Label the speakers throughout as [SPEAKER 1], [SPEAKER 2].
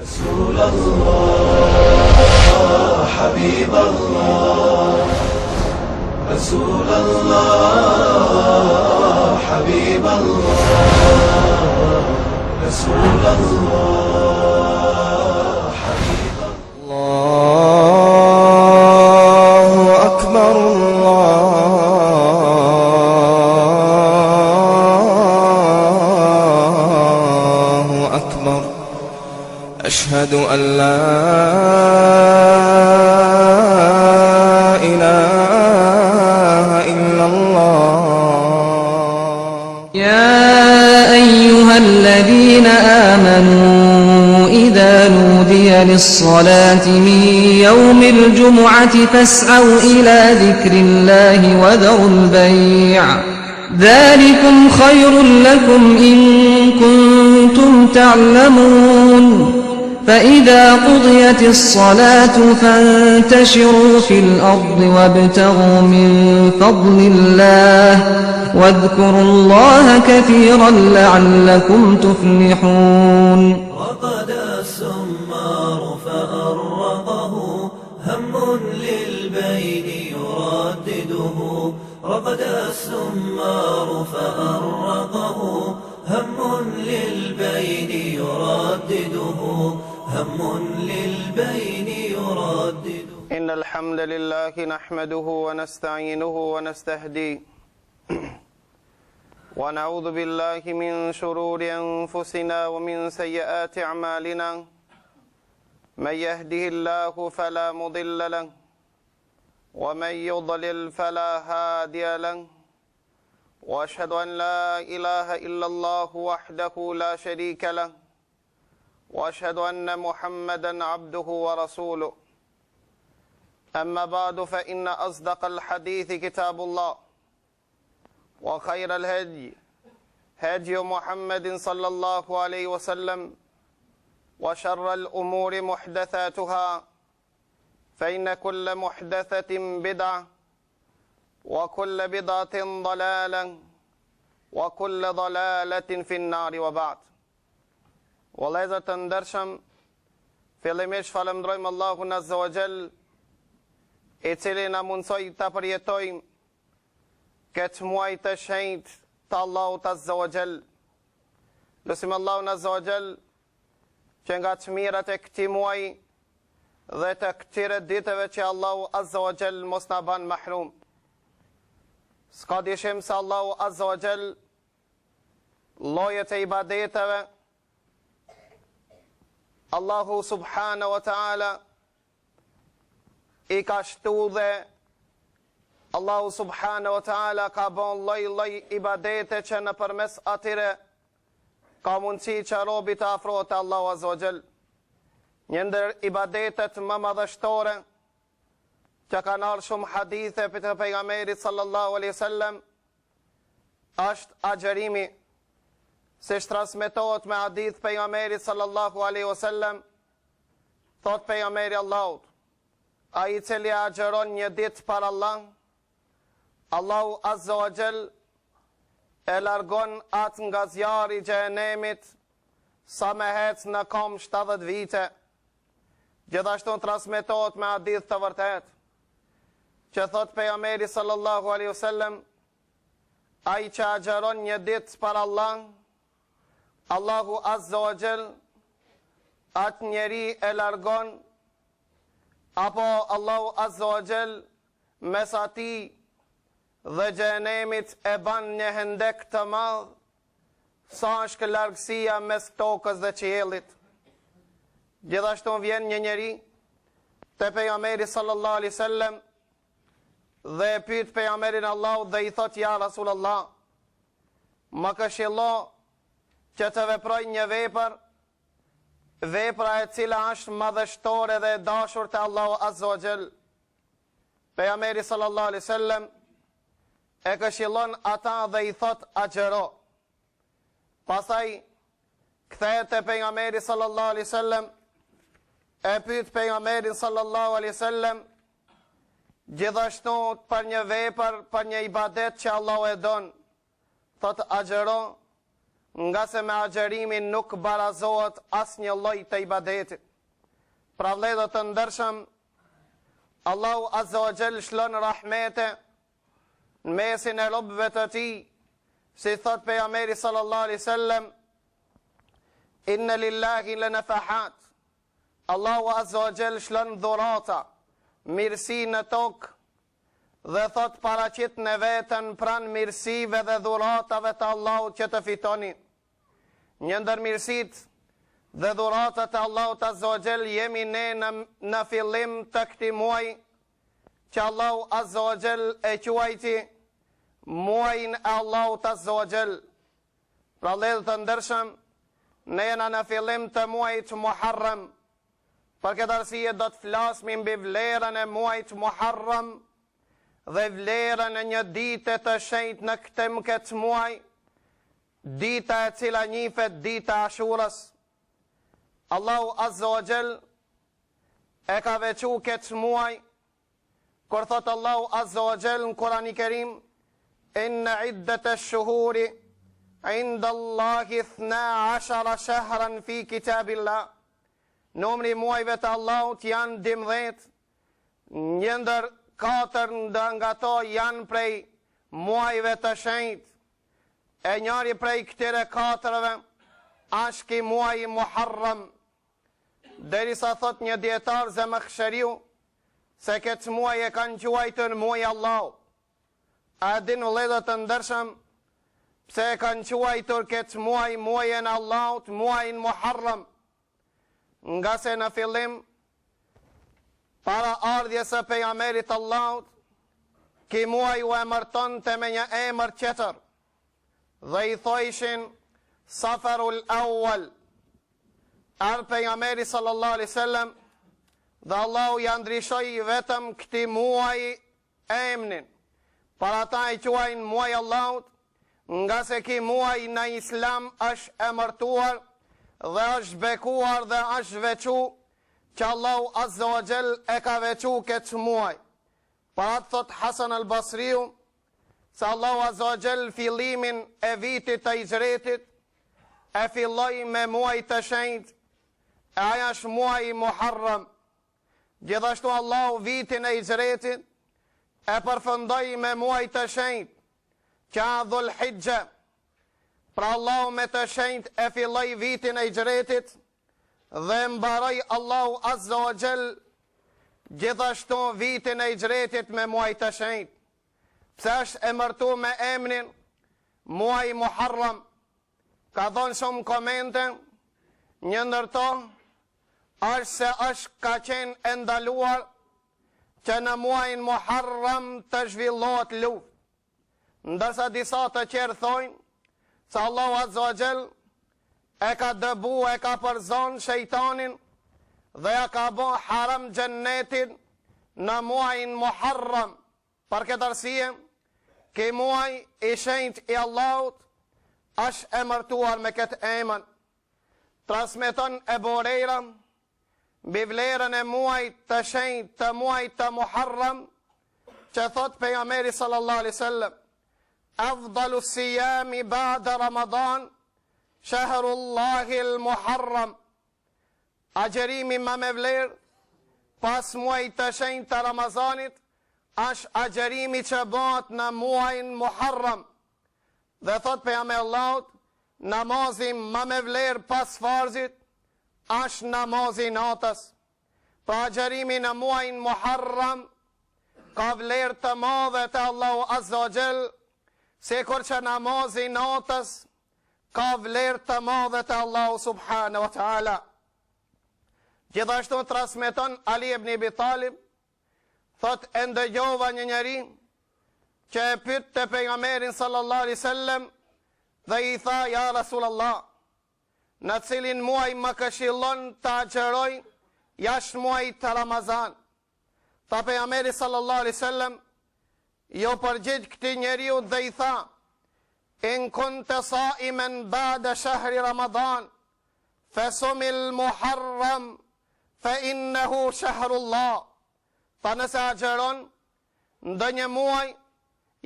[SPEAKER 1] رسول الله حبيب الله رسول الله حبيب الله رسول الله حبيب
[SPEAKER 2] الله أكبر الله أكبر أشهد أن لا إله إلا الله
[SPEAKER 3] يا أيها الذين آمنوا إذا نودي للصلاة من يوم الجمعة فاسعوا إلى ذكر الله وذروا البيع ذلكم خير لكم إن كنتم تعلمون فإذا قضيت الصلاة فانتشروا في الأرض وابتغوا من فضل الله واذكروا الله كثيرا لعلكم تفلحون
[SPEAKER 1] رقد السمار فأرقه هم للبين يردده رقد السمار فأرقه هم للبين يردده هم للبين يردده
[SPEAKER 4] إن الحمد لله نحمده ونستعينه ونستهديه ونعوذ بالله من شرور أنفسنا ومن سيئات أعمالنا من يهده الله فلا مضل له ومن يضلل فلا هادي له وأشهد أن لا إله إلا الله وحده لا شريك له وأشهد أن محمدا عبده ورسوله أما بعد فإن أصدق الحديث كتاب الله وخير الهدي هدي محمد صلى الله عليه وسلم وشر الأمور محدثاتها فإن كل محدثة بدعة وكل بدعة ضلالة وكل ضلالة في النار وبعد والله të ndershëm, fillimisht falemndrojmë Allahun Azza wa Jall, i cili na mundsoi ta përjetojmë këtë muaj të shenjtë të Allahut Azza wa Jall. Lutim Allahun Azza wa Jall që nga të mirat e këtij muaji dhe të këtyre ditëve që Allahu Azza wa Jall mos na ban mahrum. S'ka dyshim se Allahu Azza wa Jall llojet e ibadeteve Allahu subhanahu wa ta'ala i ka shtu dhe Allahu subhanahu wa ta'ala ka bon lloj ibadete që në përmes atyre ka mundësi që robi të afrohet te Allahu Azza wa Jall. Një ndër ibadetet më madhështore që kanë ardhur shumë hadithe për të pejgamberit sallallahu alaihi wasallam është agjerimi, se transmetohet me hadith pejgamberit sallallahu alaihi wasallam, thot pejgamberi Allahut, ai i cili agjeron një ditë për Allah, Allahu Azza wa Jall e largon atë nga zjarri i xhenemit sa me hec në kom 70 vite. Gjithashtu transmetohet me hadith të vërtet që thot pejgamberi sallallahu alaihi wasallam, ai që agjeron një ditë për Allah, Allahu Azza wa Jall atë njeri e largon, apo Allahu Azza wa Jall mes atij dhe xhenemit e ban një hendek të madh, sa është largësia mes tokës dhe qiellit. Gjithashtu vjen një njeri te pejgamberi sallallahu alaihi wasallam dhe e pyet pejgamberin Allahut dhe i thot, ja Rasulullah, më këshillo që të veproj një vepra e cila është madhështore dhe e dashur te Allahu Azza wa Jall. Pejgamberi sallallahu alaihi wasallam e këshillon ata dhe i thot, agjero. Pastaj kthehet te pejgamberi sallallahu alaihi wasallam, e pyet pejgamberin sallallahu alaihi wasallam gjithashtu për një vepër, për një ibadet që Allahu e don, thot agjero. nga se me agjerimin nuk barazohet asnjë lloj të ibadetit. Pra vëllezër të ndershëm, Allahu Azza wa Jall shlon rahmete në mesin e robëve të tij, si thot pejgamberi sallallahu alaihi wasallam, inna lillahi lanafahat. Allahu Azza wa Jall shlon dhurata, mirësi në tokë, dhe thot paraqit në veten pran mirësive dhe dhuratave të Allahut që të fitoni. Një ndër mirësitë dhe dhuratat e Allahut Azza wa Jall jemi ne në fillim të këtij muaji që Allahu Azza wa Jall e quajti muajin e Allahut Azza wa Jall. Pra vëllezër të ndershëm, ne jena në fillim të muajit Muharram. Për këtë arsye do të flasim mbi vlerën e muajit Muharram dhe vlerën e një dite të shenjtë në këtë muaj, dita e cila njihet dita e Ashurës. Allahu Azza wa Jall e ka veçu këtë muaj, kur thot Allahu Azza wa Jall në Kur'anin e Kerim, inna iddat ash-shuhuri inda Allahi 12 shahran fi kitabillah. Numri muajve të Allahut janë 12, një ndër 4 nga to janë prej muajve të shenjtë. E njëri prej këtyre 4-ve është ky muaj Muharram. Derisa thot një dietar Zamakhshariu se këtë muaj e kanë quajtur muaji Allahu. A din vëllezër të ndershëm pse e kanë quajtur këtë muaj muajin e Allahut, muajin Muharram? Nga se në fillim, para ardhjes së pejgamberit Allahut, ky muaj u emërtonte me një emër tjetër, dhe i thojshin Safarul Awwal. Ardh pejgamberi sallallahu alaihi wasallam dhe Allahu ja ndriçoi vetëm këtij muaji emrin. Para ata e quajnë muaj Allahut, nga se ky muaj në Islam është emërtuar dhe është bekuar dhe është veçu që Allahu Azza wa Jall e ka veçu këtë muaj. Para të thot Hasan al-Basriu se Allahu Azza wa Jall fillimin e vitit të Hijretit e filloi me muaj të shenjtë, e aja është muaj Muharram. Gjithashtu Allahu vitin e Hijretit e përfundoi me muaj të shenjtë, që Dhul Hijja. Pra Allahu me të shenjtë e filloi vitin e Hijretit dhe mbaroi Allahu Azza wa Jall gjithashtu vitin e Hijretit me muaj të shenjtë. Pse është emërtuar me emrin muaj Muharram? Ka dhënë shumë komente, një ndër to është se ka qenë e ndaluar që në muajin Muharram të zhvillohet luftë. Ndërsa disa të tjerë thojnë se Allahu Azza wa Jall e ka dëbu, e ka përzon shejtanin dhe ja ka bo haram xhennetin në muajin Muharram. Për këtë arsye, ky muaj i shenjtë i Allahut është emërtuar me këtë emër. Transmeton Ebu Hurajra mbi vlerën e muajit të shenjtë të muajit të Muharram, që thot pejgamberi sallallahu alaihi wasallam, afdalu siyami ba'da Ramadan shahrullahi al-Muharram. Agjerimi më me vlerë pas muajit të shenjtë të Ramazanit është agjerimi që bëhet në muajin Muharram. Dhe thot pejgamberi Allahut, namazi më me vlerë pas farzit është namazi natës. Pra agjerimi në muajin Muharram ka vlerë të madhe te Allahu Azza wa Jall, sikur që namazi natës ka vlerë të madhe te Allahu subhanahu wa taala. Gjithashtu transmeton Ali ibn Abi Talib, thot e ndëgjova një njeri që e pyet te pejgamberin sallallahu alaihi wasallam dhe i tha, ja Rasulallah, në cilin muaj më këshillon të agjeroj jashtë muajit të Ramazan? Tha pejgamberi sallallahu alaihi wasallam, jo përgjigj këtij njeriu dhe i tha, in kunte saimen ba'da shahri Ramadan fasumil Muharram fa innahu shahrullah. Tha nëse agjeron ndonjë muaj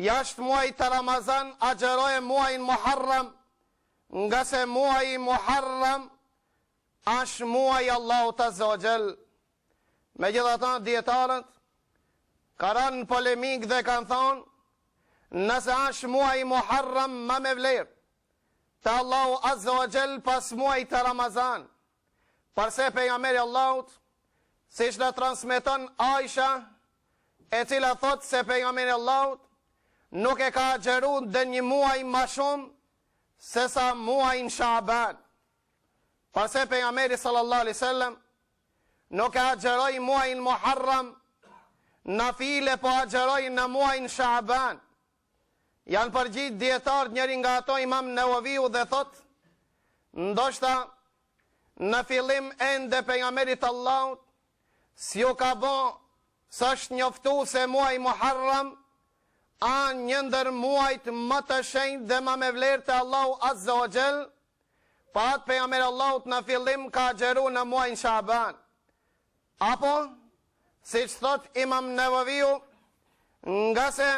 [SPEAKER 4] jashtë muajit të Ramazan, agjeroje muajin Muharram, nga se muaji Muharram është muaji Allahut Azza wa Jall. Megjithatë, dietarët ka rënë në polemik dhe kanë thonë, nëse është muaji Muharram më me vlerë te Allahu Azza wa Jall pas muajit të Ramazan, përse pejgamberi Allahut, siç na transmeton Aisha, e cila thot se pejgamberi Allahut nuk e ka agjeru dhe një muaj ma shumë se sa muajin Shaaban. Përse pejgamberi sallallahu alaihi wasallam nuk e agjeroi muajin Muharram nafile, po agjeroi në muajin Shaaban. Janë përgjigj dietar njëri nga ato Imam Nawaviu dhe thot, ndoshta në fillim ende pejgamberit Allahut si u ka bë s'është njoftu se muaji Muharram a një ndër muajt më të shenjtë dhe më me vlerë te Allahu Azza wa Jall, pa atë pejgamberi Allahut në fillim ka agjeru në muajin Shaaban. Apo, siç thot Imam Nawaviu, nga se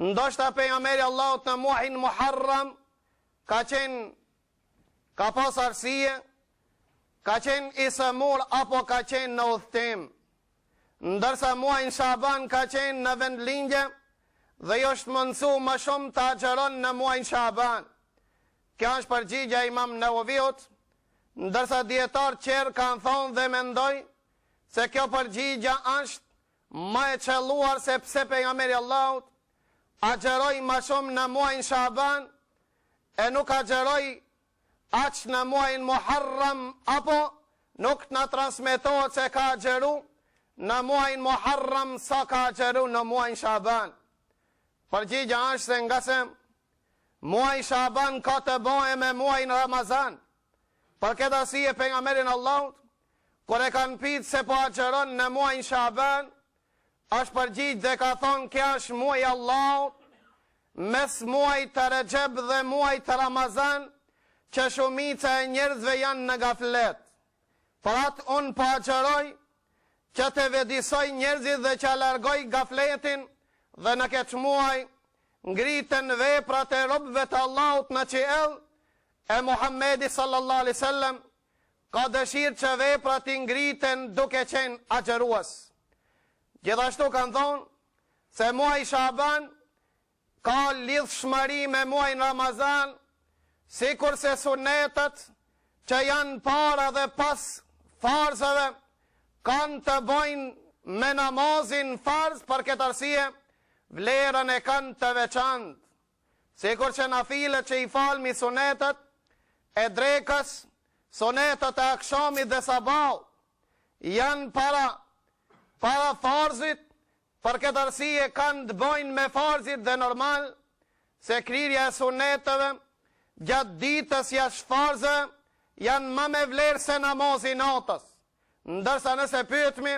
[SPEAKER 4] ndoshta pejgamberi Allahut në muajin Muharram ka pas arsye, ka qenë i sëmur apo ka qenë në udhtim, ndërsa muajin Shaaban ka qenë në vendlindje dhe jo është mundsu më shumë të agjeron në muajin Shaaban. Kjo është përgjigja e Imam Nawaviut, ndërsa dietar tjerë kanë thonë dhe mendoj se kjo përgjigja është më e qelluar, sepse pejgamberi Allahut agjeroi më shumë në muajin Shaaban e nuk agjeroi aq në muajin Muharram, apo nuk na transmetohet se ka agjeru në muajin Muharram sa ka agjeru në muajin Shaaban. Përgjigja është se nga se muaji Shaaban ka të bëjë me muajin Ramazan. Për këtë arsye pejgamberin Allahut, kur e kanë pyet se po agjeron në muajin Shaaban, është përgjigj dhe ka thonë kjo është muaji Allahut, mes muajit të Rajab dhe muajit të Ramazan, që shumica e njerëzve janë në gaflet. Për atë unë po agjeroj që të vedisoj njerëzit dhe që largoj gafletin, dhe në këtë muaj ngritën veprat e robëve të Allahut në qiell, e Muhammedi sallallahu alaihi wasallam ka dëshirë që veprat i ngritën duke qenë agjerues. Gjithashtu kanë thonë se muaji Shaaban ka lidhshmëri me muajin Ramazan, sikur se sunetet që janë para dhe pas farzave kanë të bëjnë me namazin farz, për këtë arsye vlerën e kanë të veçantë. Sikur që nafilet që i falmi sunetet e drekës, sunetet e akşamit dhe sabahut janë para farzit, për këtë arsye kanë të bëjnë me farzit dhe normal se krirja e suneteve gjatë ditës jashtë farze janë më me vlerë se namazi natës. Ndërsa nëse pyetmi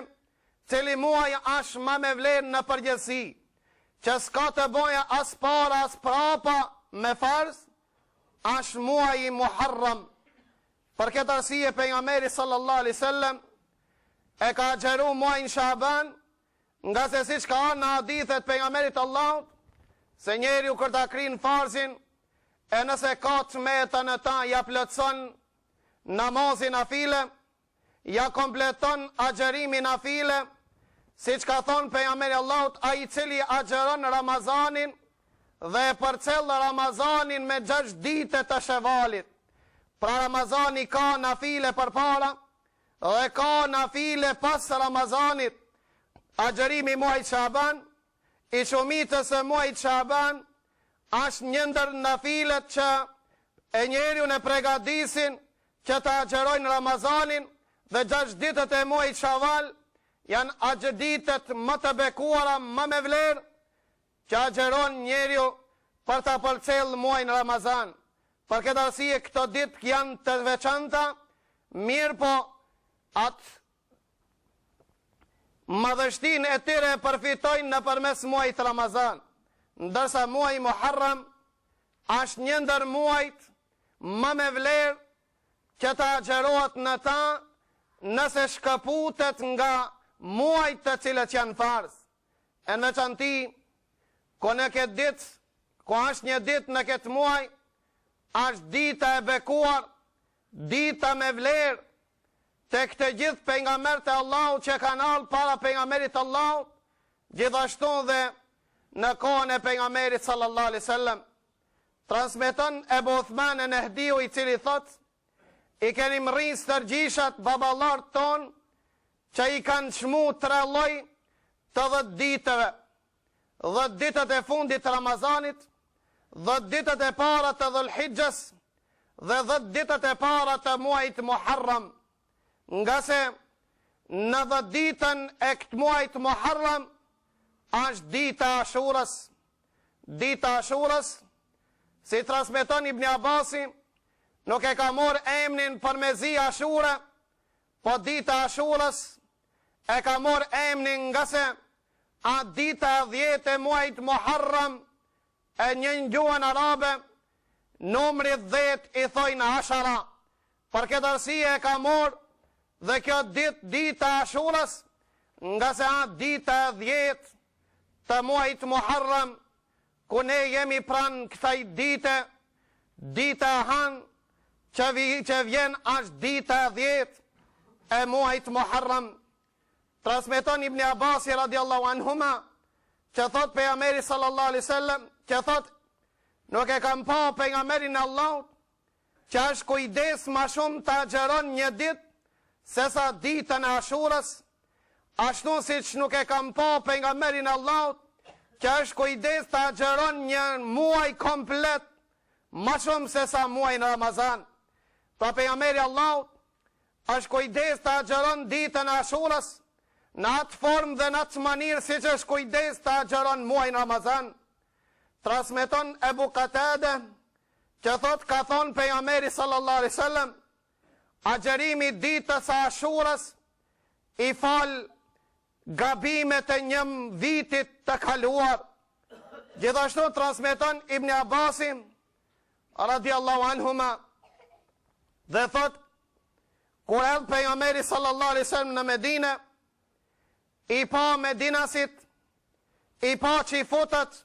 [SPEAKER 4] cili muaj është më me vlerë në përgjithësi, që s'ka të bëjë as para as prapa me farz, është muaji Muharram. Për këtë arsye pejgamberi sallallahu alaihi wasallam e ka agjeru muajin Shaaban, nga se siç ka në hadithet pejgamberit Allahut, se njeriu kur ta krin farzin, e nëse ka të metën e ta ja plotson namazin nafile, ja kompleton agjerimin nafile, siç ka thonë pejgamberi Allahut, ai i cili agjeron Ramazanin dhe e përcjell Ramazanin me 6 ditë të Shevalit. Pra Ramazani ka nafile përpara dhe ka nafile pas Ramazanit. Agjerimi muajit Shaaban, i shumitës e muajit Shaaban, është një ndër nafilet që e njeriu në përgatisin që të agjerojnë Ramazanin, dhe 6 ditët e muajit Shawal janë agjeditët më të bekuara, më me vlerë, që agjeron njeriu për të përcjellë muajin Ramazan. Për këtë arsye këto ditë janë të veçanta, mirë po atë madhështinë e tyre përfitojnë nëpërmes muajit Ramazan, ndërsa muaji Muharram është një ndër muajt më me vlerë që të agjerohet në ta, nëse shkëputet nga muajt të cilët janë farz. E në veçanti, ku në këtë ditë ku është një ditë në këtë muaj, është dita e bekuar, dita me vlerë, të këtë gjithë pejgamberët e Allahut që kanë ardhur para pejgamberit Allahut, gjithashtu dhe në kohën e pejgamberit sallallahu alaihi wasallam. Transmeton Ebu Uthman an-Nahdiu, i cili thot: i keni mrrin stërgjishat baballarët ton që i kanë çmu 3 lloj të 10 ditëve. 10 ditët e fundit të Ramazanit, 10 ditët e para të Dhul-Hijjas dhe 10 ditët e para të muajit Muharram. Nga se në 10 ditën e këtë muajt Muharram është dita Ashurës. Dita Ashurës, si transmeton Ibn Abasi, nuk e ka marrë emrin përmezi Ashura, po dita Ashurës e ka marrë emrin nga se a dita 10 e muajt Muharram e një gjuhën arabe, numri 10 i thojnë Ashara. Për këtë arsye e ka marrë dhe kjo dita Ashurës, nga se a dita 10 të muajt Muharram, ku ne jemi pranë kësaj dite, dita Han që vjen është dita 10 e muajt Muharram. Transmeton Ibn Abasi radiallahu anhuma, që thot pejgamberi sallallahu alaihi wasallam, që thot: nuk e kam pa pejgamberin e Allahut që është kujdes ma shumë të agjeron një ditë se sa ditën e Ashurës, ashtu si që nuk e kam pa pejgamberin e Allahut që është kujdes të agjeron një muaj komplet ma shumë se sa muaj në Ramazan. Pra pejgamberi e Allahut është kujdes të agjeron ditën e Ashurës në atë formë dhe në atë manirë si që është kujdes të agjeron muaj në Ramazan. Transmeton Ebu Katade, që thot ka thonë pejgamberi sallallahu alaihi wasallam: agjerimi ditës së Ashurës i fal gabimet e një vitit të kaluar. Gjithashtu transmeton Ibn Abasi radiallahu anhuma dhe thot: kur erdhi pejgamberi sallallahu alaihi wasallam në Medinë, i pa medinasit, i pa qifutët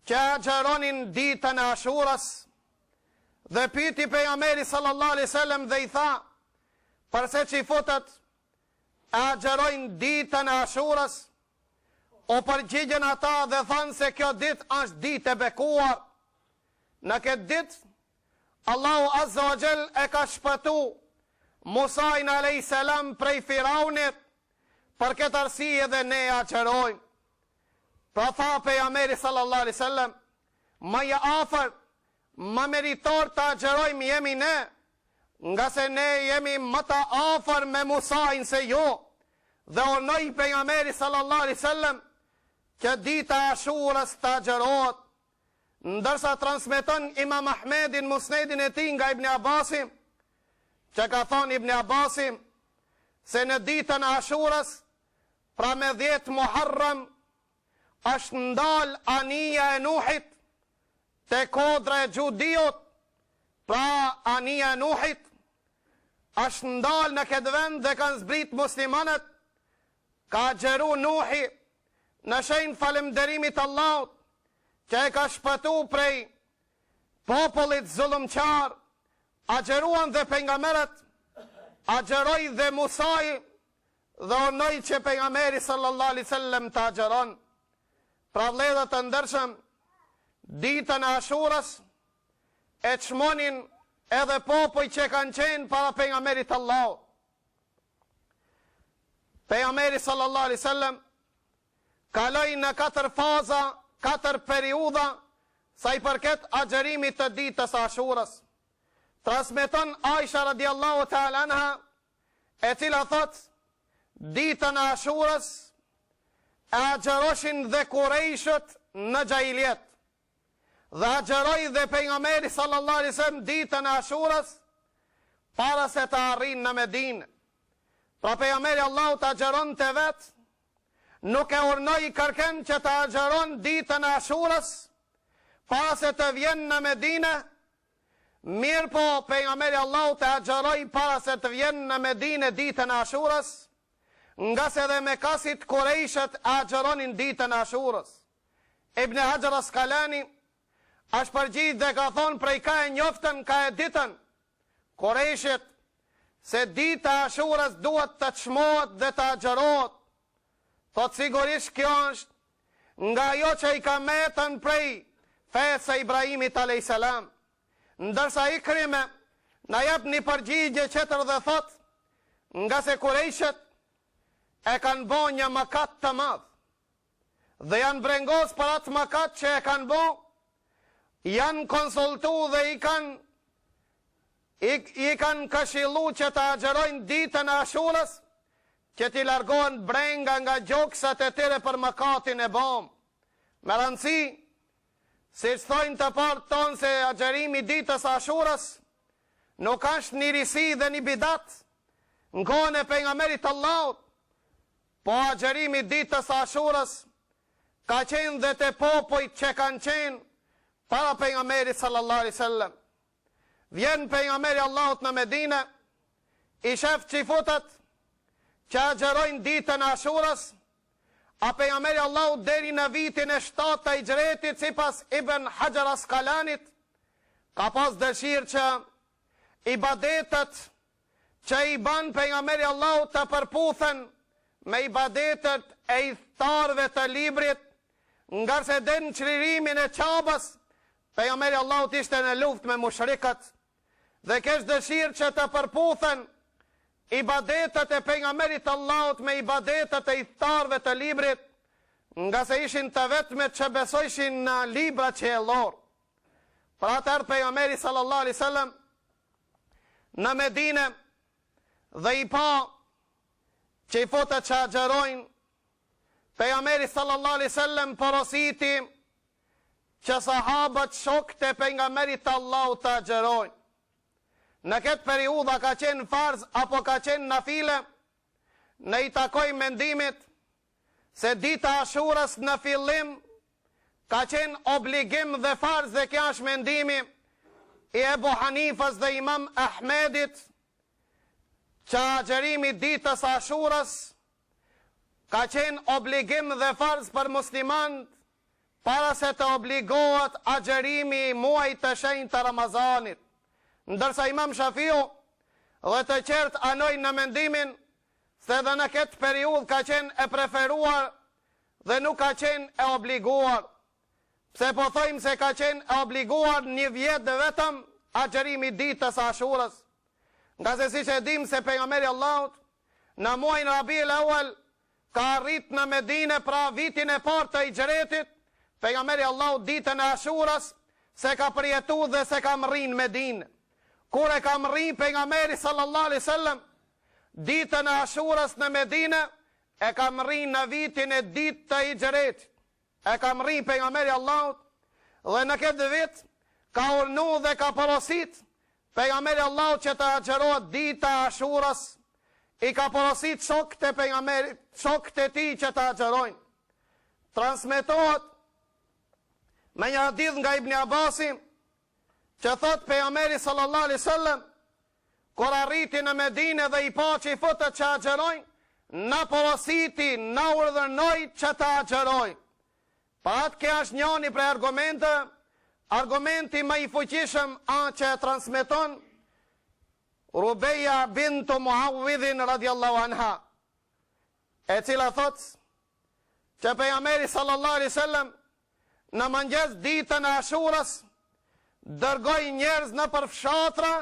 [SPEAKER 4] që agjeronin ditën e Ashurës, dhe pyti pejgamberi sallallahu alaihi wasallam dhe i tha: përse qifutët agjerojnë ditën e Ashurës? O përgjigjen ata dhe thanë se kjo ditë është ditë e bekuar. Në këtë ditë Allahu azza wa jall e ka shpëtu Musain alayhis salam prej Firaunit, për këtë arsye dhe ne agjerojmë. Pra tha pejgamberi sallallahu alaihi wasallam: më i afër, më meritor të agjerojmë jemi ne, nga se ne jemi më të afër me Musain se jo. Dhe ornoi pejgamberi sallallahu alaihi wasallam që dita e Ashurës të agjerohet, ndërsa transmeton Imam Ahmedin musnedin e tij nga Ibn Abasi, që ka thonë Ibn Abasi se në ditën e Ashurës, pra me 10 Muharram, është ndal anija e Nuhit te kodra e Gjudiut. Pra anija e Nuhit është ndal në këtë vend dhe kanë zbrit muslimanët. Ka agjeru Nuhi në shenjë falënderimit Allahut që e ka shpëtu prej popullit zullumqar. Agjeruan dhe pejgamberët, agjeroi dhe Musai, dhe ornoi që pejgamberi sallallahu alaihi wasallam të agjeron. Pra vëllezër të ndershëm, ditën e Ashurës e çmonin edhe popuj që kanë qenë para pejgamberit Allahut. Pejgamberi sallallahu alaihi wasallam kaloi në 4 faza, 4 periudha sa i përket agjerimit të ditës së Ashurës. Transmeton Aisha radiallahu ta'ala anha, e cila thot: ditën e Ashurës e agjeroshin dhe Kurejshët në gjahiljet, dhe agjeroi dhe pejgamberi sallallahu alaihi wasallam ditën e Ashurës para se të arrin në Medinë. Pra pejgamberi Allahu të agjeron të vetë, nuk e urnoi kërken që të agjeron ditën e Ashurës para se të vjen në Medinë. Mirë po pejgamberi Allahu të agjeroi para se të vjen në Medinë ditën e Ashurës, nga se dhe Mekasit Kurejshët agjeronin ditën e Ashurës. Ibn Hajar Asqalani është përgjigj dhe ka thonë prej ka e njoftën, ka e ditën, Kurejshit, se dita e Ashurës duhet të çmohet dhe të agjërohet. Thot sigurisht kjo është nga ajo që i ka metën prej fesë e Ibrahimit a.s. Ndërsa Ikrime na jep një përgjigje tjetër dhe thot, nga se Kurejshit e kanë bo një mëkat të madh dhe janë brengos për atë mëkat që e kanë bo, janë konsultu dhe i kanë këshillu që të agjerojnë ditën e Ashurës, që t'i largohen brenga nga gjoksat e tyre për mëkatin e bom. Me rëndësi, si që thojnë të partë tonë se agjerimi ditës Ashurës nuk është një risi dhe një bidat në kohën e pejgamberit Allahut, po agjerimi ditës Ashurës ka qenë dhe të popujt që kanë qenë para pejgamberit sallallahu alaihi wasallam. Vjen pejgamberi Allahut në Medinë, i shef çifutët që agjerojnë ditën e Ashurës, a pejgamberi Allahut deri në vitin e 7 të Hijretit, sipas Ibn Hajar Asqalanit, ka pas dëshirë që ibadetet që i ban pejgamberi Allahut të përputhen me ibadetet e iftarëve të librit, nga se den çlirimin e Qabës, pejgamberi Allahut ishte në luftë me mushrikët dhe kesh dëshirë që të përputhen ibadetet e pejgamberit Allahut me ibadetet e iftarëve të librit, nga se ishin të vetmet që besojshin në libra që e lorë. Për atëherë pejgamberi sallallahu alaihi wasallam në Medinë dhe i pa që i fotët që agjerojnë, pejgamberi sallallahu alaihi wasallam porositi që sahabët shokët e pejgamberit Allahut të agjerojnë. Në këtë periudha ka qenë farz apo ka qenë nafile, ne i takoj mendimit se dita Ashurës në fillim ka qenë obligim dhe farz, dhe kja është mendimi i Ebu Hanifës dhe Imam Ahmedit, që agjerimi ditës Ashurës ka qenë obligim dhe farz për muslimant para se të obligohet agjerimi muajit të shenjtë të Ramazanit. Ndërsa Imam Shafiu dhe të qertë anojnë në mendimin se dhe në këtë periudhë ka qenë e preferuar dhe nuk ka qenë e obliguar. Pse po thojmë se ka qenë e obliguar një vjet dhe vetëm agjerimi ditës Ashurës. Nga se si që dim se pejgamberi Allahut në muajin Rabiul Awwal ka arrit në Medinë, pra vitin e parë të Hijretit, pejgamberi Allahut ditën e Ashurës se ka përjetu dhe se ka mrin në Medinë. Kur e ka mrin pejgamberi sallallahu alaihi wasallam ditën e Ashurës në Medinë, e ka mrin në vitin e ditë të Hijretit. E ka mrin pejgamberi Allahut dhe në këtë vit ka urnu dhe ka porosit pejgamberi Allahut që të agjerohet dita e Ashurës, i ka porosit shokët e pejgamberit, shokët e tij që të agjerojnë. Transmetohet me një hadith nga Ibn Abasi që thot pejgamberi sallallahu alaihi wasallam kur arriti në Medinë dhe i pa që i futët që agjerojnë, na porositi, na urdhërnoi që të agjerojnë. Pa atë kjo është njëni prej argumenti më i fuqishëm që e transmeton Rubeja bintu Muawidhin radiallahu anha, e cila thot që pejgamberi sallallahu alaihi wasallam në mëngjes ditën e Ashurës dërgoi njerëz në përfshatra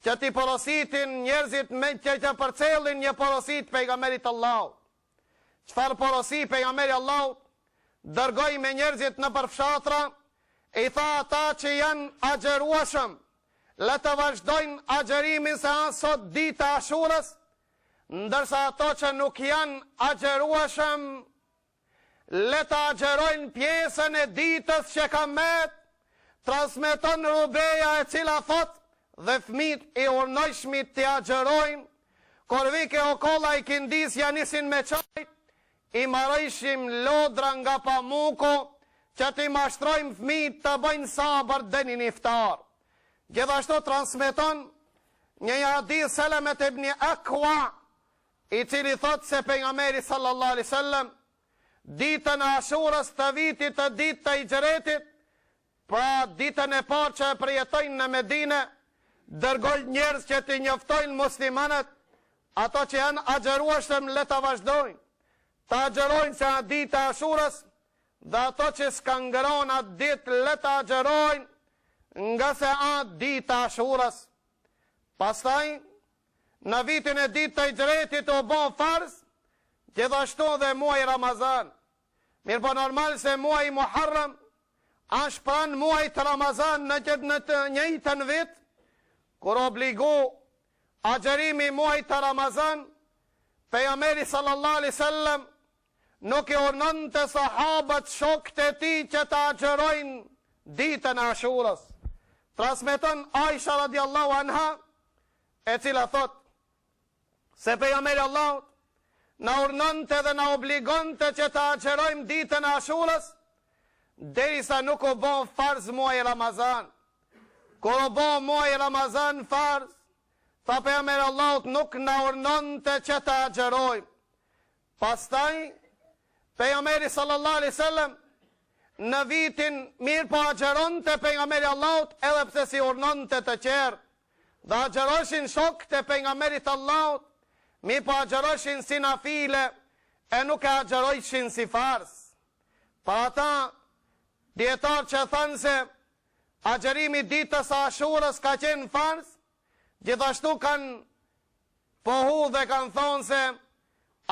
[SPEAKER 4] që t'i porositin njerëzit me që përcellin një porosit pejgamberit Allahut. Çfarë porosi pejgamberi Allahut dërgoi me njerëzit në përfshatra, i tha ata që janë agjerueshëm, le të vazhdojnë agjerimin se anë sot dita Ashurës, ndërsa ato që nuk janë agjerueshëm, le të agjerojnë pjesën e ditës që ka met. Transmeton Rubeja, e cila thot dhe fëmit i urnojshmit të agjerojnë, kur vike o kolla i kindis janë nisin me qajt, i marrëshim lodra nga pamuko, që të i mashtrojmë fëmit të bëjnë sabër dhe një iftar. Gjithashtu transmeton një hadith Selamet ibn Akwa, i cili thot se pejgamberi sallallahu alaihi wasallam ditën e Ashurës të vitit të ditë të Hijretit pra ditën e parë që e përjetojnë në Medinë, dërgoj njerëz që të njoftojnë muslimanët, ato që janë agjerueshëm le ta vazhdojnë, ta agjerojnë se atë ditë e Ashurës, dhe ato që s'kan ngrënë atë ditë le ta agjerojnë, nga se atë ditë e Ashurës. Pastaj, në vitin e ditë të Hijretit u bën farz, gjithashtu dhe muaj Ramazan. Mirë po normal se muaj Muharram është pranë muaj të Ramazan në të njëjtën vit, kur obligu agjerimi muaj të Ramazan, pejgamberi sallallahu alaihi wasallam nuk i urnonte sahabët shokët e tij që të agjerojnë ditën e Ashurës. Transmeton Aisha radiallahu anha, e cila thot se pejgamberi Allahut na urnonte dhe na obligonte që të agjerojmë ditën e Ashurës, derisa nuk u bën farz muaj Ramazan. Kur u bën muaj Ramazan farz, tha pejgamberi Allahut nuk na urnonte që të agjerojmë. Pastaj pejgamberi sallallahu alaihi wasallam në vitin mirë po agjeronte pejgamberi Allahut edhe pse si urnonte të qerë, dhe agjeroshin shokët e pejgamberit Allahut, mirë po agjeroshin si nafile e nuk e agjeroshin si farz. Pa ata dietar që thanë se agjerimi ditës së Ashurës ka qenë farz, gjithashtu kanë pohu dhe kanë thonë se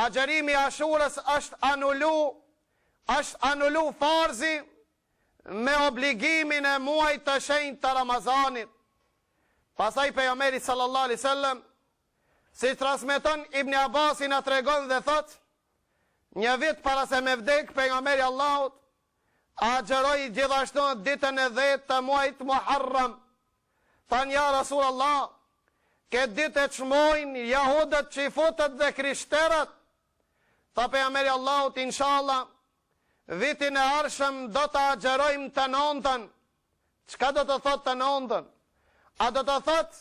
[SPEAKER 4] agjerimi i Ashurës është anulu farzi me obligimin e muajit të shenjtë të Ramazanit. Pastaj pejgamberi sallallahu alaihi wasallam, si transmeton Ibn Abbasi na tregon dhe thot, një vit para se me vdek pejgamberi Allahut agjeroi gjithashtu ditën e 10 të muajit Muharram. Than ja Rasulullah, këtë ditë e çmojnë jahudët që i futët dhe krishterët. Tha pejgamberi Allahut, inshallah vitin e ardhshëm do të agjerojmë të 9-ën. Çka do të thotë të 9-ën? A do të thotë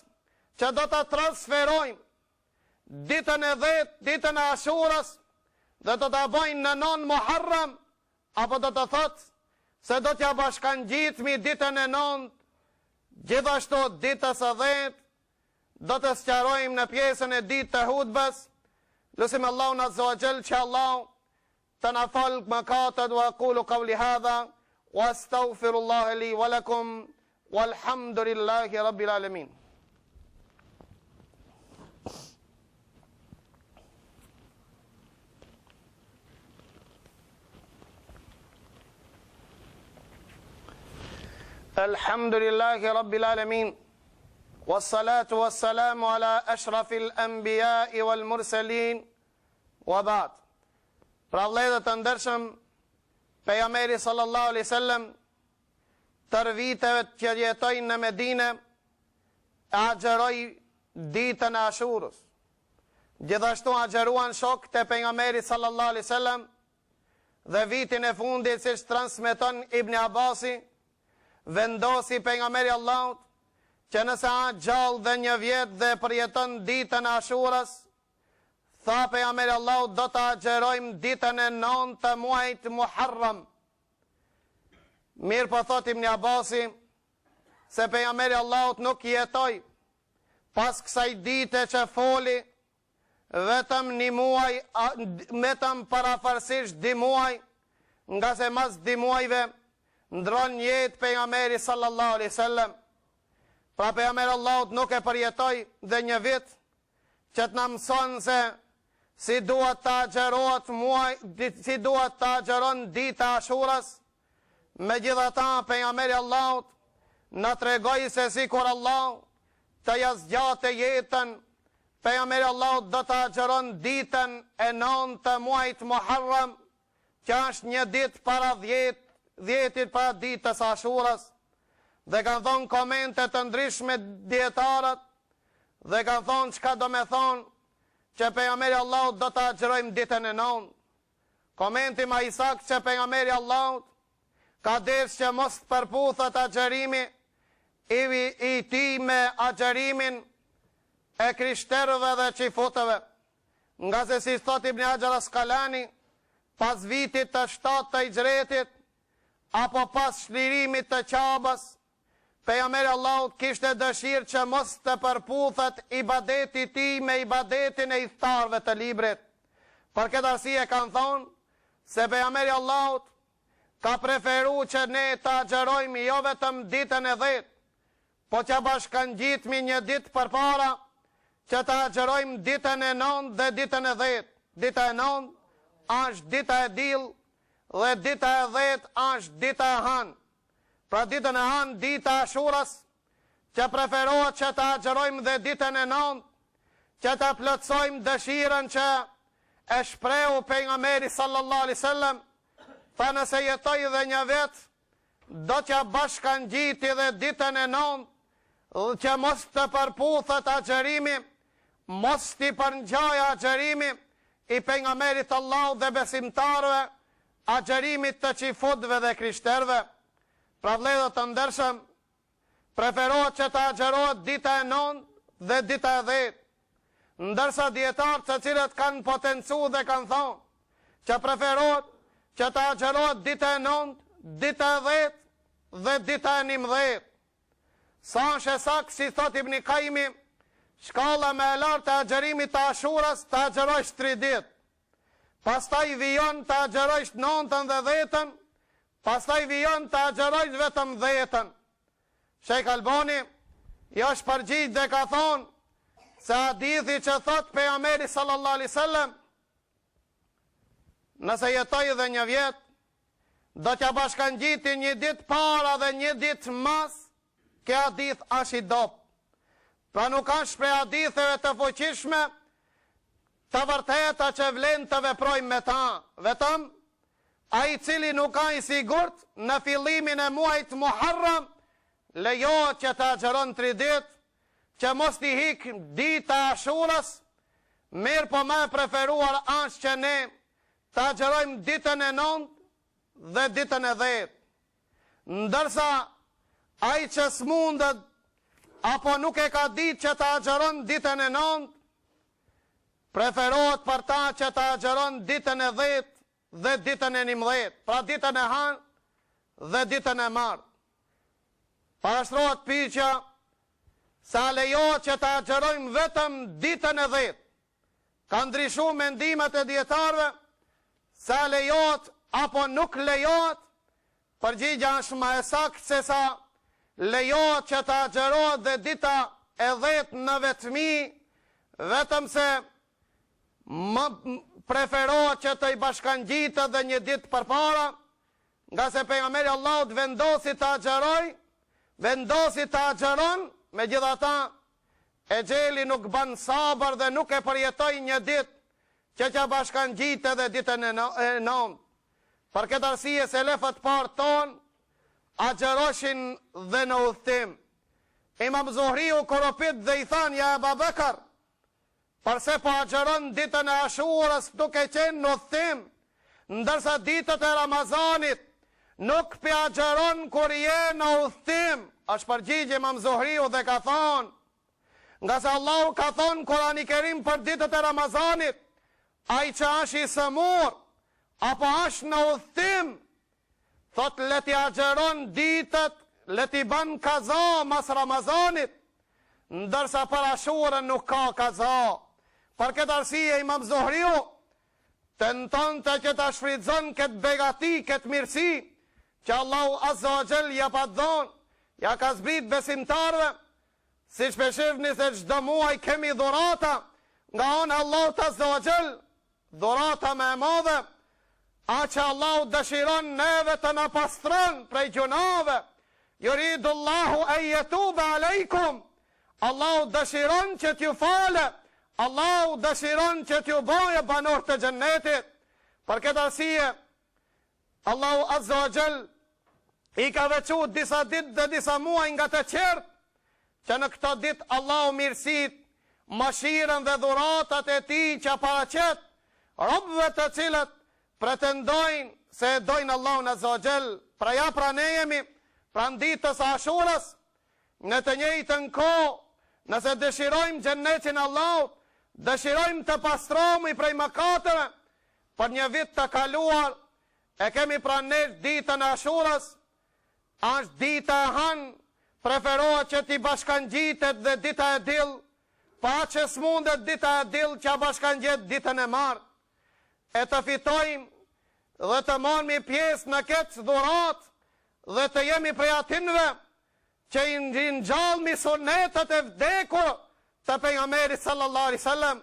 [SPEAKER 4] që do të transferojmë ditën e 10, ditën e Ashurës, dhe do të bëjmë në 9 Muharram, apo do të thotë se do t'ja bashkangjitmi ditën e 9, gjithashtu ditës e 10, do të sqarojmë në pjesën e ditë të hutbës. Lusim Allahun azza wa jall që Allah të na falë mëkatet, wa aqulu qawli hadha wa astaghfirullaha li wa lakum walhamdulillahi rabbil alamin. Alhamdulillahi rabbil alamin. Wassalatu wassalamu ala ashrafil anbiya'i wal mursalin. Wa ba'd. Pra vëllezër të ndershëm, pejgamberi sallallahu alaihi wasallam tër viteve që jetoi në Medinë agjeroi ditën e Ashurës. Gjithashtu agjeruan shokët e pejgamberit sallallahu alaihi wasallam, dhe vitin e fundit, siç transmeton Ibn Abbasi, vendosi pejgamberi Allahut që nëse a gjallë dhe një vjet dhe përjeton ditën e Ashurës, tha pejgamberi Allahut do të agjerojmë ditën e 9 të muajit Muharram. Mirë po thot Ibn Abbasi se pejgamberi Allahut nuk jetoi pas kësaj dite që foli vetëm një muaj, vetëm parafarsisht 2 muaj, nga se mas 2 muajve ndron jetë pejgamberi sallallahu alaihi wasallam. Pra pejgamberi Allahut nuk e përjetoi dhe një vit që të na mëson se si duhet të agjerohet muaj, si duhet të agjeron dita e Ashurës. Megjithatë pejgamberi Allahut na tregoi se sikur Allah të ja zgjatë jetën, pejgamberi Allahut do të agjeron ditën e 9 të muajit Muharram, që është një ditë para 10 para ditës së Ashurës. Dhe kanë thonë komente të ndryshme dietarët, dhe kanë thonë çka do me thonë që pejgamberi Allahut do të agjerojmë ditën e 9. Komenti më i saktë që pejgamberi Allahut ka desh që mos të përputhet agjerimi i tij me agjerimin e krishterëve dhe çifutëve. Nga se si thot Ibn Hajar Asqalani, pas vitit të 7 të Hijretit, apo pas shlirimit të Qabës, pejgamberi Allahut kishte dëshirë që mos të përputhet ibadeti tij me ibadetin e iftarëve të librit. Për këtë arsye kanë thonë se pejgamberi Allahut ka preferuar që ne të agjerojmë jo vetëm ditën e 10, po që bashkangjitmi një ditë përpara që të agjerojmë ditën e 9 dhe ditën e 10. Dita e 9 është dita e diell dhe dita e 10 është dita e Han. Pra ditën e Han, dita e Ashuras, që preferohet që të agjerojmë dhe ditën e 9, që të plotësojmë dëshirën që e shprehu pejgamberi sallallahu alaihi wasallam, fa nëse jetoj dhe një vetë, do që bashkangjiti dhe ditën e 9, që mos të përputhet agjerimi, mos t'i përngjaj agjerimi i pejgamberit Allahut dhe besimtarëve, agjerimit të qifutëve dhe krishterëve. Pra vëllezër të ndershëm, preferohet që të agjerohet dita e 9 dhe dita e 10, ndërsa dietarët të cilët kanë potencu dhe kanë thonë që preferohet që të agjerohet dita e 9, dita e 10 dhe dita e 11. Sa është e saktë, si thot Ibn Qayyimi, shkalla më e lartë e agjerimit të Ashuras të agjerojsh 3 ditë. Pastaj vijon të agjerojsh 9-ën dhe 10-ën, pastaj vijon të agjerojsh vetëm 10-ën. Sheikh Albani jo është përgjigj dhe ka thonë se hadithi që thot pejgamberi sallallahu alaihi wasallam, nëse jetoj dhe një vjet, do t'ja bashkangjiti një ditë para dhe një ditë mas, ke hadith është i dop. Pra nuk është prej haditheve të fuqishme të vërteta që vlen të veprojmë me ta. Vetëm ai cili nuk ka i sigurt në fillimin e muajit Muharram, lejohet që të agjeron 3 ditë, që mos t'i hik dita e Ashuras, mirë po më preferuar është që ne të agjerojmë ditën e 9 dhe ditën e 10. Ndërsa ai që s'mundet apo nuk e ka ditë që të agjeron ditën e 9, preferohet për ta që të agjeron ditën e 10 dhe ditën e 11, pra ditën e Han dhe ditën e Mart. Parashtrohet pyetja, sa lejohet që të agjerojmë vetëm ditën e 10. Ka ndryshuar mendimet e dietarëve, sa lejohet apo nuk lejohet. Përgjigja është më e saktë se sa lejohet që të agjerohet dhe dita e 10 në vetmi, vetëm se më preferohet që të i bashkangjitet dhe një ditë përpara, nga se pejgamberi Allahut vendosi të agjeron, megjithatë e xheli nuk bën sabër dhe nuk e përjetoi një ditë që bashkangjitet dhe ditën e 9. Për këtë arsye selefët parë tonë agjeroshin dhe në udhtim. Imam Zuhriu koropit dhe i than, ja Abu Bekr, përse po agjeron ditën e Ashurës duke qenë në udhtim, ndërsa ditët e Ramazanit nuk pi agjeron kur je në udhtim. Është përgjigje Imam Zuhriu dhe ka thonë, nga se Allahu ka thonë Kurani Kerim për ditët e Ramazanit, ai që është i sëmur apo është në udhtim, thot leti agjeron ditët, leti ban kaza mas Ramazanit, ndërsa për Ashurën nuk ka kaza. Për këtë arsye Imam Zuhriu tenton të që ta shfrytëzon këtë begati, këtë mirësi që Allahu Azza wa Jall ja pa dhënë, ja ka zbrit besimtarve, si shpeshifni se çdo muaj kemi dhurata nga ona Allahu Azza wa Jall, dhurata më e madhe, a që Allahu dëshiron neve të na pastron prej gjunave. Yuridu Allahu an yatuba aleikum, Allahu dëshiron që t'ju fale, Allahu dëshiron që t'ju bëjë banor të xhennetit. Për këtë arsye Allahu Azza wa Jall i ka veçuar disa ditë dhe disa muaj nga të qertë, që në këto ditë Allahu mirësit, mëshirën dhe dhuratat e tij që paraqet robëve të cilët pretendojnë se e dojnë Allahun Azza wa Jall. Pra ja, pra ne jemi pranë ditës së Ashurës, në të njëjtën kohë, nëse dëshirojmë xhennetin Allahut, dëshirojmë të pastrohemi prej mëkateve, për një vit të kaluar e kemi pranë ditën e Ashurës, është dita e hanë, preferohet që t'i bashkangjitet dhe dita e dill, pa që s'mundet dita e dill që a bashkangjet ditën e marë, e të fitojmë dhe të marrëmi pjesë në këtë dhurat dhe të jemi prej atinve që i ngjallmi sunetet e vdekur të pejgamberit sallallahu alaihi wasallam.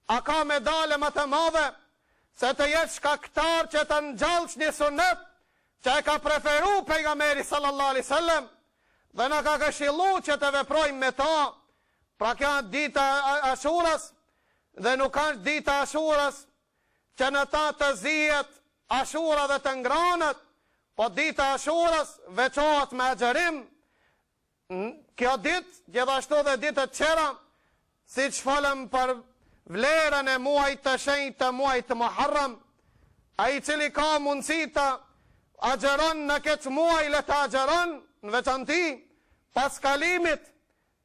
[SPEAKER 4] A ka medale më të madhe se të jesh shkaktar që të ngjallsh një sunet që e ka preferu pejgamberi sallallahu alaihi wasallam dhe na ka këshillu që të veprojmë me ta. Pra kjo është dita e Ashurës dhe nuk është dita e Ashurës që në ta të zihet Ashura dhe të ngranët, po dita e Ashurës veçohet me agjerim. Kjo ditë, gjithashtu dhe ditët tjera, si që falem për vlerën e muajit të shenjtë të muajit të Muharram, ai cili ka mundësi të agjeron në këtë muaj le të agjeron në veçanti, pas kalimit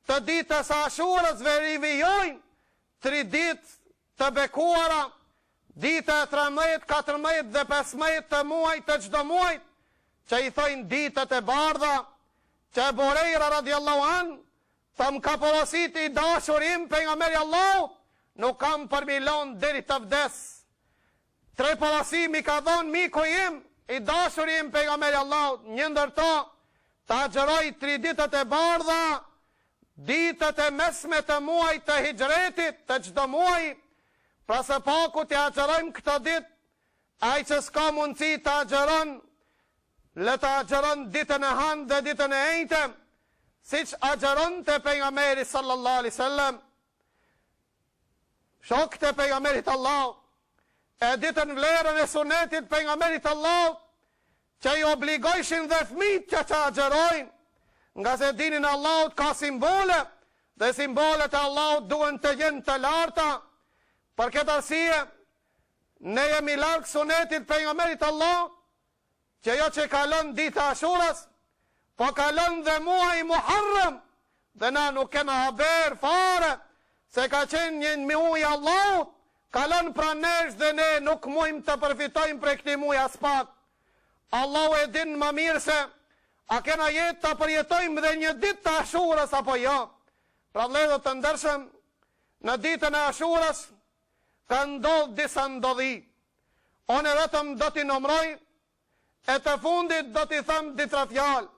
[SPEAKER 4] të ditës Ashurës verifijojnë 3 ditë të bekuara, dita e 13, 14 dhe 15 të muajit të çdo muajit, që i thojnë ditët e bardha, që e Borejra radiallahu an, të më ka porosit i dashurim pejgamberi Allahu, nuk kam për milon deri të vdes. 3 porosimi ka dhonë miku im, i dashurim pejgamberi Allahu, një ndërto, të agjeroj 3 ditët e bardha, ditët e mesme të muajit të hijretit, të çdo muaj, pra se paku të agjerojmë këto ditë, ai që s'ka mundësi të agjeron, le të agjeron ditën e hanë dhe ditën e ejte, si që agjeron të pejgamberi sallallahu alaihi wasallam. Shok të pejgamberit Allah, e ditën vlerën e sunetit pejgamberit Allah, që i obligojshin dhe fëmijët që agjerojnë, nga se dinin Allahut ka simbole, dhe simbolet e Allahut duen të jenë të larta. Për këtë arsye, ne jemi larg sunetit pejgamberit Allah, që jo që kalon dita Ashurës, po kalon dhe muaj Muharram, dhe na nuk kena haber fare, se ka qenë një muaj Allahut, kalon pra nesh dhe ne nuk mujmë të përfitojmë për këti muaj as pak. Allahu e din më mirë se, a kena jetë të përjetojmë dhe një ditë të Ashurës apo jo. Pra vëllezër të ndershëm, në ditën e Ashurës, ka ndodhë disa ndodhi. One vetëm do t'i nomroj, e të fundit do t'i thëmë ditra fjalë.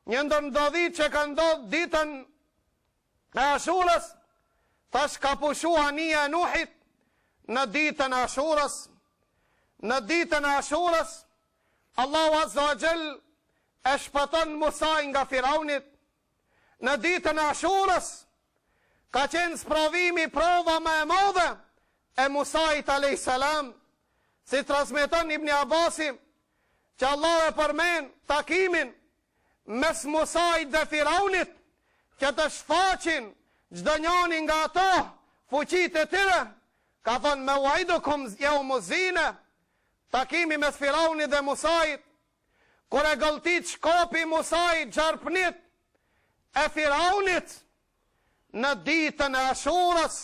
[SPEAKER 4] Një ndër ndodhi që ka ndodhë ditën e Ashurës, thash ka pushu anija e Nuhit në ditën e Ashurës. Në ditën e Ashurës, Allahu Azza wa Jall e shpëton Musaj nga Firaunit. Në ditën e Ashurës, ka qenë sprovimi prova më e madhe e Musait a.s. Si transmeton Ibn Abasi, që Allah e përmen takimin mes Musait dhe Firaunit, që të shfaqin çdo njani nga ato fuqit e tyre, ka thënë me waidukum yawmu zine, takimi mes Firaunit dhe Musait, kur e gëlltit shkopi Musait gjarpnit e Firaunit në ditën e Ashurës,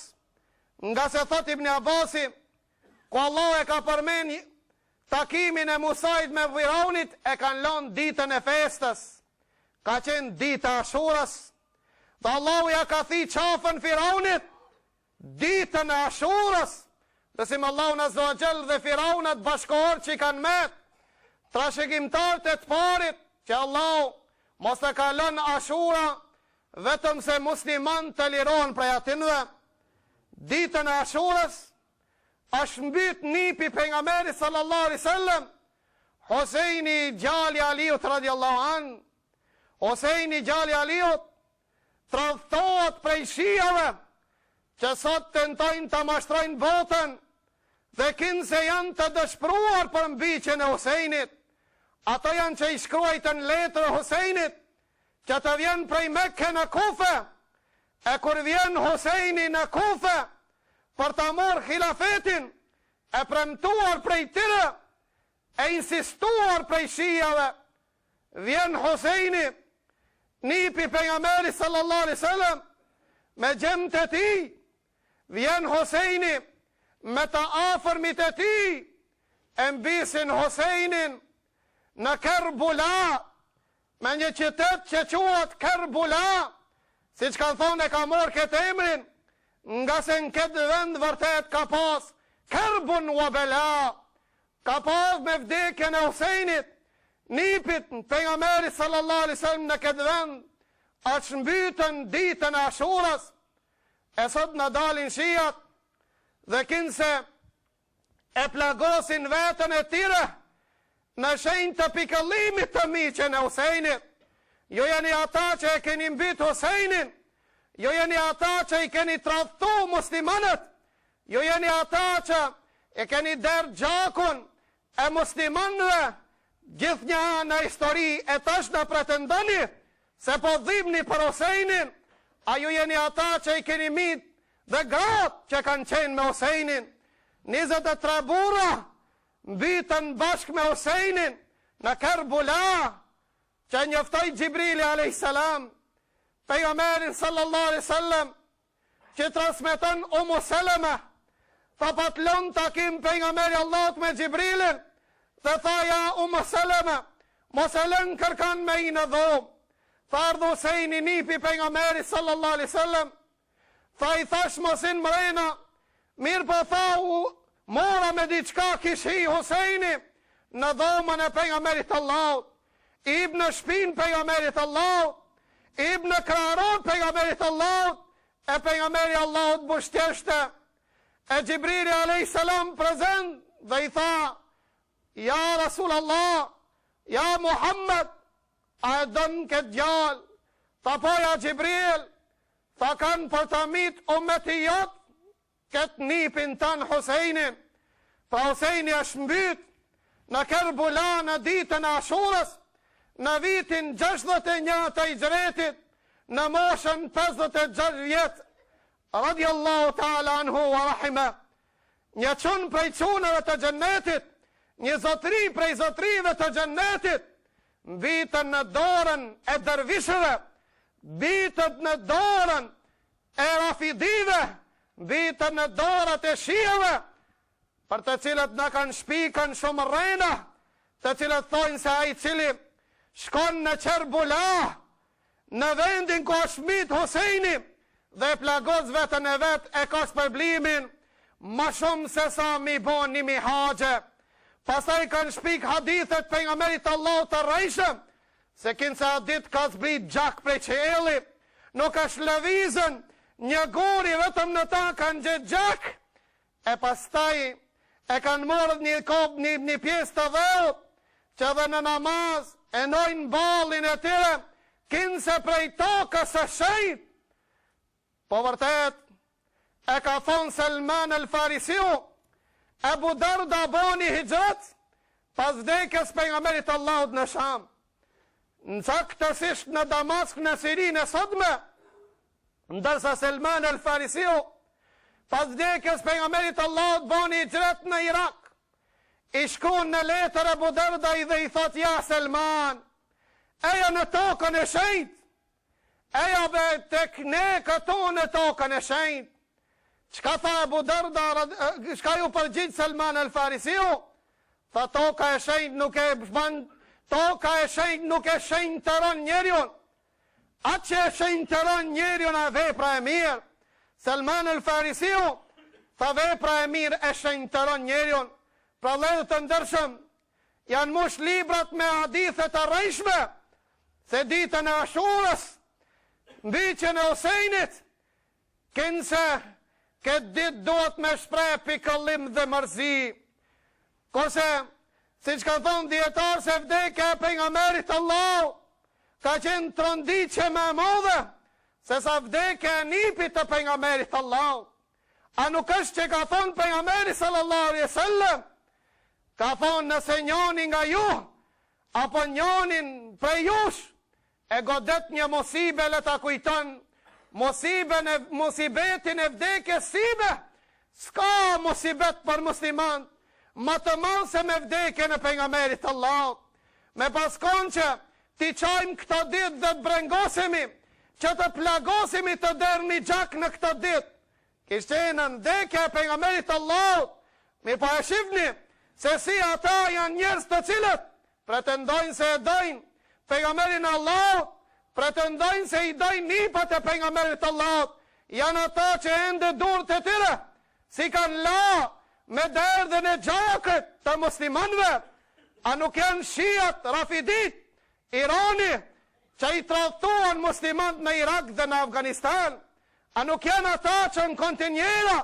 [SPEAKER 4] nga se thot Ibn Abasi, ku Allah e ka përmen takimin e Musait me Firaunit, e kanë lënë ditën e festës, ka qenë dita e Ashurës, dhe Allah ja ka thi qafën Firaunit ditën e Ashurës, dhe si më Allah në Zogjel dhe Firaunat bashkohor që i kanë met, trashëgimtarët e të parit, që Allah mos të kalon Ashura, vetëm se musliman të lirohen prej atinve. Ditën e Ashurës, është mbyt nipi pejgamberit sallallahu alaihi wasallam, Hosejni gjali Aliut radiallahu an. Hosejni gjali Aliut tradhtohet prej shijave që sot tentojnë të mashtrojnë botën dhe kinë se janë të dëshpruar për mbiqen e Hosejnit. Ato janë që i shkruajtën letër e Hosejnit, që të vjen prej Mekke në Kufe, e kur vjen Hosejni në Kufe për të morë khilafetin, e premtuar prej tyre, e insistuar prej shijave, vjen Hosejni, nipi pejgamberi sallallahu alaihi wasallam, me gjemët e tij, vjen Hosejni me të afërmit e tij, e mbisin Husejnin në Kerbula, me një qytet që quhet Kerbula, si që kanë thonë e ka morë këtë emrin, nga se në këtë vend vërtet ka pas Kerbun wa bela, ka pas me vdekjen e Husejnit, nipit në pejgamberi sallallahu alaihi wasallam në këtë vend, atë shmbytën ditën e Ashuras, e sot në dalin shijat, dhe kinse e plagosin vetën e tire, në shenjë të pikëllimit të miqen e Husejnit. Jo jeni ata që e keni mbyt Husejnin, jo jeni ata që i keni tradhtu muslimanët, jo jeni ata që e keni derë gjakun e muslimanëve, gjithë një në histori e tash në pretendoni se po dhimni për Husejnin, a ju jeni ata që i keni mit dhe gratë që kanë qenë me Husejnin. 23 burra mbytën bashkë me Husejnin në Kerbula, që njoftoi Gjibrili a.s. pejgamberin sallallahu alaihi wasallam, që transmeton Umu Seleme, tha patlon takim pejgamberi Allahut me Gjibrilin, dhe tha ja Umu Seleme, mos e lën kërkan me i në dhomë. Tha ardhë Husejni nipi pejgamberi sallallahu alaihi wasallam, tha i thash mosin mrena, mirë po tha mora me diçka kishi Husejni në dhomën e pejgamberit Allahut, ib në shpinë pejgamberit Allahut, ib në kraron pejgamberit Allahut, e pejgamberi Allahut bushtjeshte, e Gjibrili a.s. prezent dhe i tha, ja Rasul Allah, ja Muhammed, a e dënë këtë gjallë, tha po ja Gjibril, tha kanë për të mitë umeti jotë, këtë nipin tanë Husejnin, tha Husejni është mbyt në Kerbula në ditën e Ashurës, në vitin 61 të Hijretit, në moshën 56 vjetë, radiallahu ta'ala anhu wa rahime, një qunë prej qunëve të gjennetit, një zotri prej zotrive të gjennetit, mbitën në dorën e dërvishëve, mbitën në dorën e rafidive, mbitën në dorët e shijeve, për të cilët në kanë shpikën shumë rrena, të cilët thojnë se a i cili shkon në Kerbula, në vendin ku është mbit Husejni, dhe plagos vetën e vetë e ka shpërblimin, ma shumë se sa mi bon një mi haqe. Pasaj kanë shpik hadithet për nga merit Allah të rejshëm, se kinë se hadith ka zbrit gjak prej qeli, nuk është lëvizën, një guri vetëm në ta kanë gjithë gjak, e pastaj e kanë morët një kop, një pjesë të dheu, që dhe në namaz e nojnë balin e tire, kinë se prej tokës e shejt. Po vërtet, e ka thonë Selman el Farisiu, Ebu Darda boni hijret, pas vdekjes pejgamberit Allahut në Sham. Në caktësisht në Damask në Sirinë e sotme, ndërsa Selman el Farisiu, pas vdekjes pejgamberit Allahut boni hijret në Irak. I shkon në letër Ebu Darda i dhe i thot, ja Selman, eja në tokën e shenjt, eja be tek ne këto në tokën e shenjt. Qka tha Ebu Darda, qka ju përgjith Selman el Farisiu? Tha toka e shenjt nuk e shban, toka e shenjt nuk e shenjt të ron njerion. Atë që e shenjt të ron njerion e vepra e mirë. Selman el Farisiu, tha vepra e mirë e shenjt të ron njerion. Pra ledhë të ndërshëm, janë mush librat me hadithet të rejshme, se ditën e Ashurës, mbyqjen e Husejnit, kinse këtë ditë duhet me shprej pikëllim dhe mërzi. Kurse, si që kanë thonë djetarë se vdekja e pejgamberit Allah, ka qenë tronditje me modhe, se sa vdekja e nipit të pejgamberit Allah. A nuk është që ka thonë pejgamberi sallallahu alaihi wasallam, ka thonë nëse njoni nga ju, apo njonin prej jush, e godet një mosibe le ta kujton, musibetin e vdekjes sibe, s'ka musibet për musliman, ma të manë se me vdekje në pejgamberit Allah. Me paskon që ti qajmë këto dit dhe të brengosimi, që të plagosimi të derë një gjak në këto dit. Kishtë në vdekje e pejgamberit Allah, mi pa e shifni, se si ata janë njerëz të cilët pretendojnë se e dojnë pejgamberin Allah, pretendojnë se i dojnë nipat e pejgamberit Allah, janë ata që ende durët e tyre, si kanë la me derdhën e gjakët të muslimanve, a nuk janë shiat, rafidit, Irani, që i tradhtuan muslimant në Irak dhe në Afganistan, a nuk janë ata që në kontinjera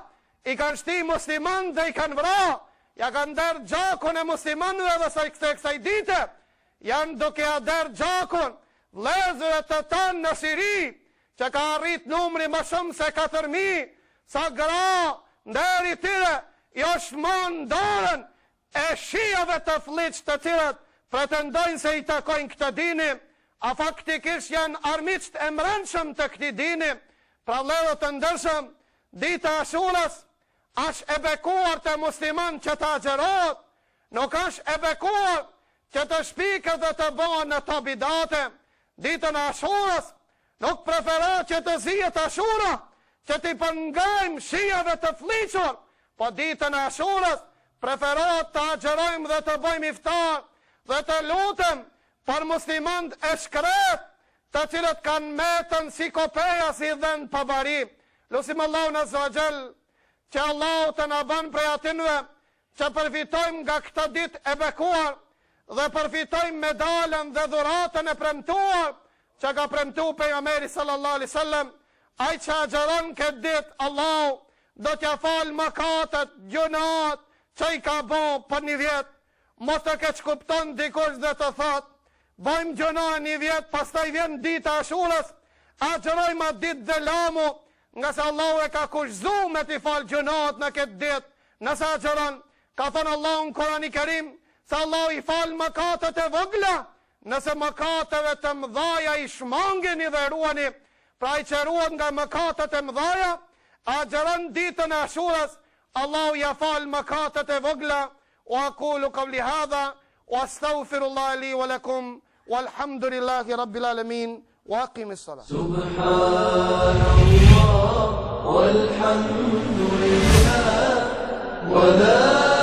[SPEAKER 4] i kanë shti muslimant dhe i kanë vra, ja kanë derë gjakun e muslimanve dhe sa i kësaj dite, janë duke a derë gjakun vlezëve të tanë në Shiri, që ka arrit numri më shumë se 4.000, sa gra nderi tyre, jo shmon dorën e shijave të fliqë të tyret, pretendojnë se i takojnë këtë dini, a faktikisht janë armiqt e mrenshëm të këti dini, pra vlerët të ndërshëm, dita Ashuras, është e bekuar të musliman që të agjerot, nuk është e bekuar që të shpikët dhe të bëhen në të bidate, ditën Ashuras, nuk preferat që të zijet Ashura, që t'i pëngajmë shijave të fliqur, po ditën Ashuras, preferat të agjerojmë dhe të bëjmë iftar, dhe të lutem për muslimant e shkret, të cilët kanë metën si kopeja si dhenë pabari. Lusim Allah në zogjel, që Allah të në banë prej atinve, që përfitojmë nga këta dit e bekuar, dhe përfitojmë medalën dhe dhuratën e premtuar, që ka premtu pejgamberi sallallahu alaihi wasallam, ai që agjeron këtë dit, Allah do t'ja falë mëkatet, gjunat, që i ka bo për një vjetë, mos të keq kupton dikush dhe të thot, bëjmë gjuna një vjetë, pastaj vjen dita Ashurës, agjerojmë atë ditë dhe lamu, nga se Allah e ka kushzu me t'i falë gjunat në këtë ditë, nëse agjeron, ka thënë Allah në Kurani Kerim, se Allah i falë mëkatet e vogla, nëse mëkateve të mdhaja i shmangeni dhe ruani, pra i që ruan nga mëkatet e mdhaja, agjeron ditën e Ashurës, Allah ja falë mëkatet e vogla, wa aqulu qawli hadha, wa astaghfirullah li wa lakum, walhamdulillahi rabbil alamin, wa aqimis salat.
[SPEAKER 1] Subhanallah, walhamdulillah, wa la